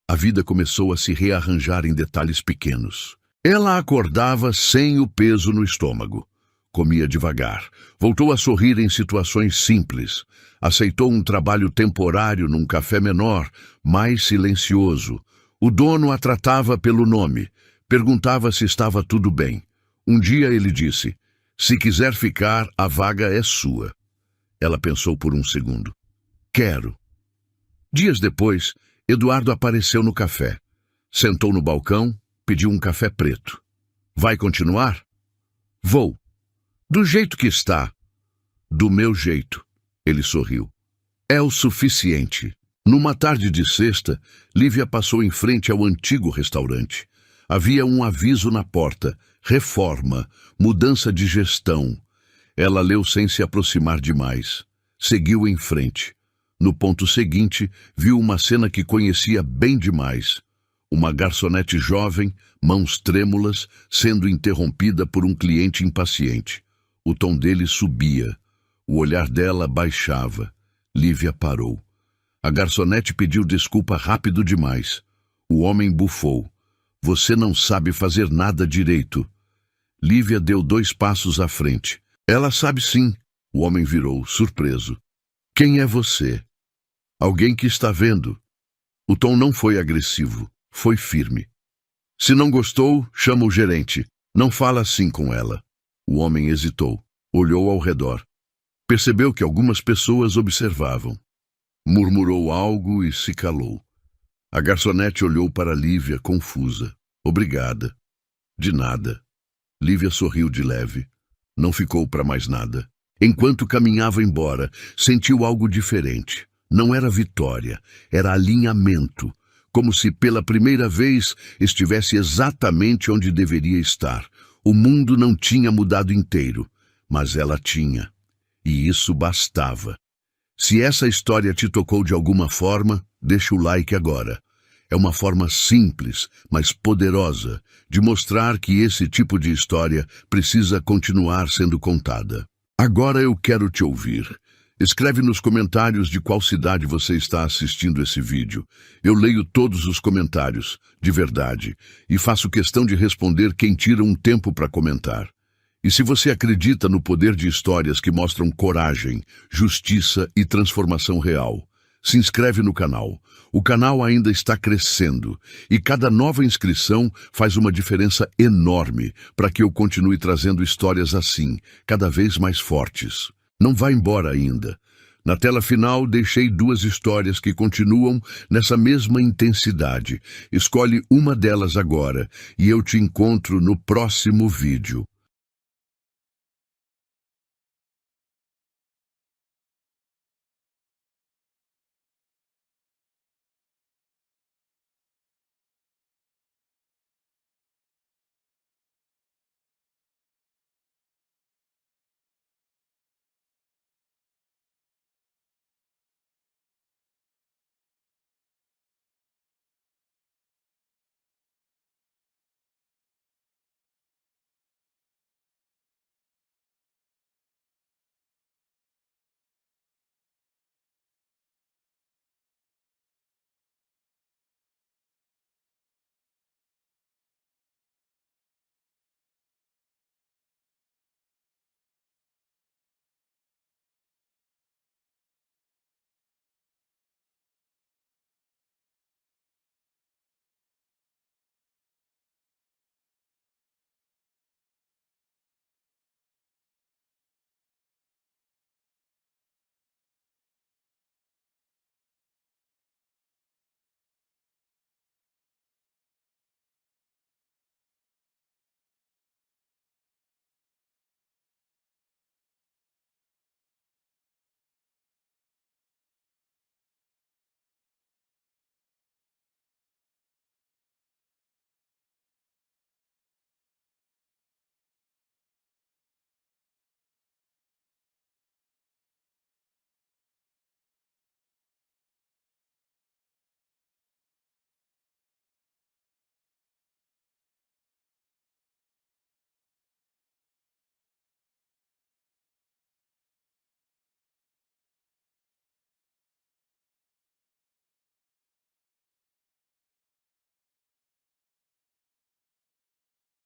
A vida começou a se rearranjar em detalhes pequenos. Ela acordava sem o peso no estômago. Comia devagar. Voltou a sorrir em situações simples. Aceitou um trabalho temporário num café menor, mais silencioso. O dono a tratava pelo nome. Perguntava se estava tudo bem. Um dia ele disse, se quiser ficar, a vaga é sua. Ela pensou por um segundo. Quero. Dias depois, Eduardo apareceu no café. Sentou no balcão, pediu um café preto. Vai continuar? Vou. Do jeito que está. Do meu jeito. Ele sorriu. É o suficiente. Numa tarde de sexta, Lívia passou em frente ao antigo restaurante. Havia um aviso na porta. Reforma. Mudança de gestão. Ela leu sem se aproximar demais. Seguiu em frente. No ponto seguinte, viu uma cena que conhecia bem demais. Uma garçonete jovem, mãos trêmulas, sendo interrompida por um cliente impaciente. O tom dele subia. O olhar dela baixava. Lívia parou. A garçonete pediu desculpa rápido demais. O homem bufou. Você não sabe fazer nada direito. Lívia deu 2 passos à frente. Ela sabe sim. O homem virou, surpreso. Quem é você? Alguém que está vendo. O tom não foi agressivo, foi firme. Se não gostou, chama o gerente. Não fala assim com ela. O homem hesitou, olhou ao redor. Percebeu que algumas pessoas observavam. Murmurou algo e se calou. A garçonete olhou para Lívia, confusa. Obrigada. De nada. Lívia sorriu de leve. Não ficou para mais nada. Enquanto caminhava embora, sentiu algo diferente. Não era vitória, era alinhamento. Como se pela primeira vez estivesse exatamente onde deveria estar. O mundo não tinha mudado inteiro, mas ela tinha. E isso bastava. Se essa história te tocou de alguma forma, deixa o like agora. É uma forma simples, mas poderosa, de mostrar que esse tipo de história precisa continuar sendo contada. Agora eu quero te ouvir. Escreve nos comentários de qual cidade você está assistindo esse vídeo. Eu leio todos os comentários, de verdade, e faço questão de responder quem tira um tempo para comentar. E se você acredita no poder de histórias que mostram coragem, justiça e transformação real, se inscreve no canal. O canal ainda está crescendo e cada nova inscrição faz uma diferença enorme para que eu continue trazendo histórias assim, cada vez mais fortes. Não vá embora ainda. Na tela final deixei 2 histórias que continuam nessa mesma intensidade. Escolhe uma delas agora e eu te encontro no próximo vídeo.